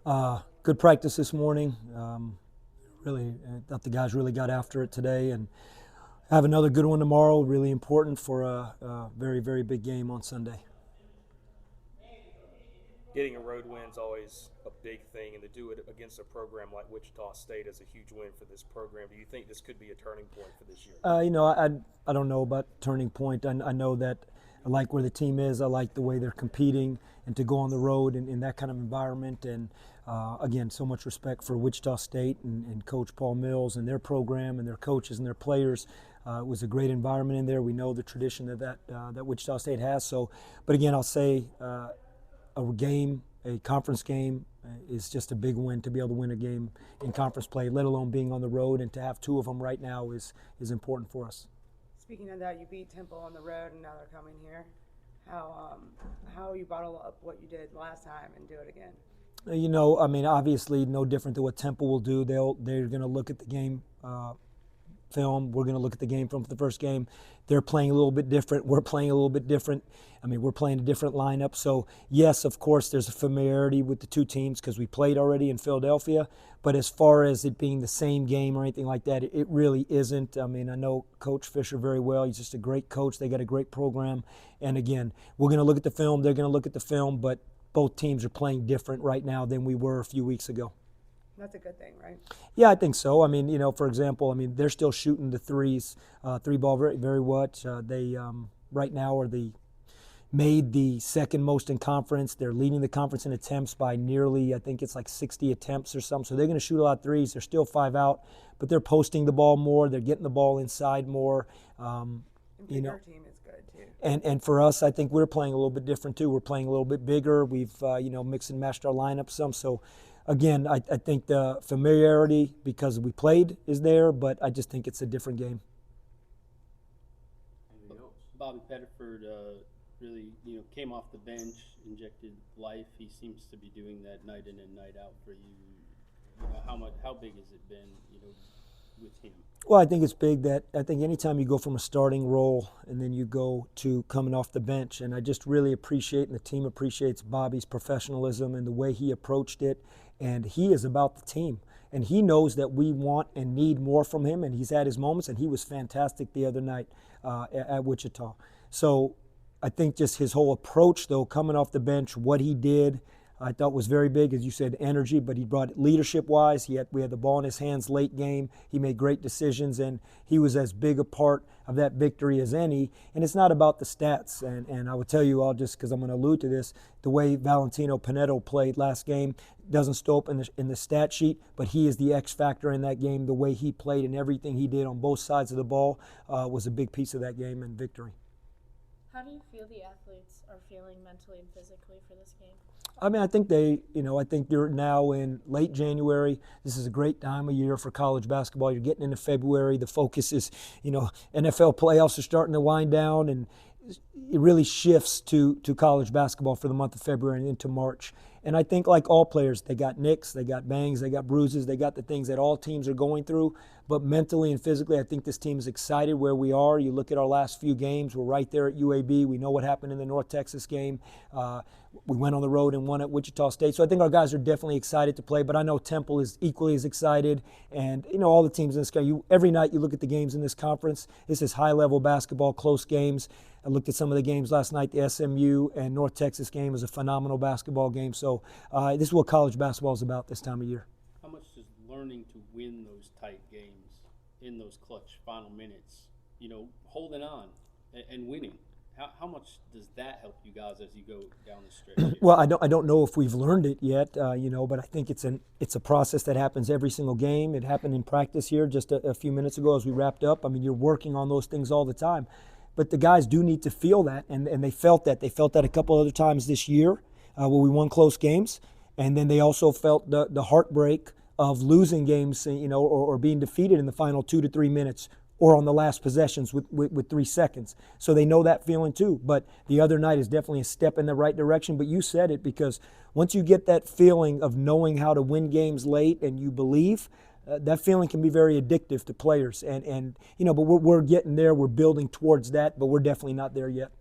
Good practice this morning. Really, I thought the guys really got after it today, and have another good one tomorrow. Really important for a very, very big game on Sunday. Getting a road win is always a big thing, and to do it against a program like Wichita State is a huge win for this program. Do you think this could be a turning point for this year? I don't know about turning point. I know that I like where the team is. I like the way they're competing, and to go on the road in that kind of environment. And again, so much respect for Wichita State and Coach Paul Mills and their program and their coaches and their players. It was a great environment in there. We know the tradition that Wichita State has. So, but again, I'll say a conference game, is just a big win. To be able to win a game in conference play, let alone being on the road, and to have two of them right now is important for us. Speaking of that, you beat Temple on the road, and now they're coming here. How you bottle up what you did last time and do it again? Obviously, no different than what Temple will do. They're going to look at the game film. We're going to look at the game from the first game. They're playing a little bit different. We're playing a little bit different. We're playing a different lineup. So, yes, of course, there's a familiarity with the two teams because we played already in Philadelphia. But as far as it being the same game or anything like that, it really isn't. I know Coach Fisher very well. He's just a great coach. They got a great program. And, again, we're going to look at the film. They're going to look at the film. But both teams are playing different right now than we were a few weeks ago. That's a good thing, right? Yeah, I think so. For example, they're still shooting the threes, three ball very, very much. They right now are made the second most in conference. They're leading the conference in attempts by nearly, I think it's like 60 attempts or something. So they're going to shoot a lot of threes. They're still 5 out, but they're posting the ball more. They're getting the ball inside more. And bigger team is good too. And for us, I think we're playing a little bit different too. We're playing a little bit bigger. We've mixed and matched our lineup some. So. Again, I think the familiarity because we played is there, but I just think it's a different game. Bobby Pettiford really, came off the bench, injected life. He seems to be doing that night in and night out for you. How big has it been, with him? Well, I think it's big that I think anytime you go from a starting role and then you go to coming off the bench, and I just really appreciate and the team appreciates Bobby's professionalism and the way he approached it. And he is about the team. And he knows that we want and need more from him, and he's had his moments, and he was fantastic the other night at Wichita. So I think just his whole approach, though, coming off the bench, what he did, I thought was very big, as you said, energy, but he brought it leadership-wise. We had the ball in his hands late game. He made great decisions, and he was as big a part of that victory as any. And it's not about the stats. And I will tell you all, just because I'm going to allude to this, the way Valentino Pinetto played last game doesn't show up in the stat sheet, but he is the X factor in that game. The way he played and everything he did on both sides of the ball was a big piece of that game and victory. How do you feel the athletes are feeling mentally and physically for this game? I think I think they're now in late January. This is a great time of year for college basketball. You're getting into February. The focus is, NFL playoffs are starting to wind down, and it really shifts to college basketball for the month of February and into March. And I think like all players, they got nicks, they got bangs, they got bruises, they got the things that all teams are going through. But mentally and physically, I think this team is excited where we are. You look at our last few games, we're right there at UAB. We know what happened in the North Texas game. We went on the road and won at Wichita State. So I think our guys are definitely excited to play. But I know Temple is equally as excited. And, all the teams in this game, every night you look at the games in this conference, this is high-level basketball, close games. I looked at some of the games last night. The SMU and North Texas game was a phenomenal basketball game. So this is what college basketball is about this time of year. How much does learning to win those tight games in those clutch final minutes, holding on and winning, how much does that help you guys as you go down the stretch? Well, I don't know if we've learned it yet, but I think it's a process that happens every single game. It happened in practice here just a few minutes ago as we wrapped up. You're working on those things all the time. But the guys do need to feel that, and they felt that. They felt that a couple other times this year where we won close games. And then they also felt the heartbreak of losing games, or being defeated in the final 2 to 3 minutes or on the last possessions with 3 seconds. So they know that feeling too. But the other night is definitely a step in the right direction. But you said it, because once you get that feeling of knowing how to win games late and you believe, that feeling can be very addictive to players. But we're getting there. We're building towards that, but we're definitely not there yet.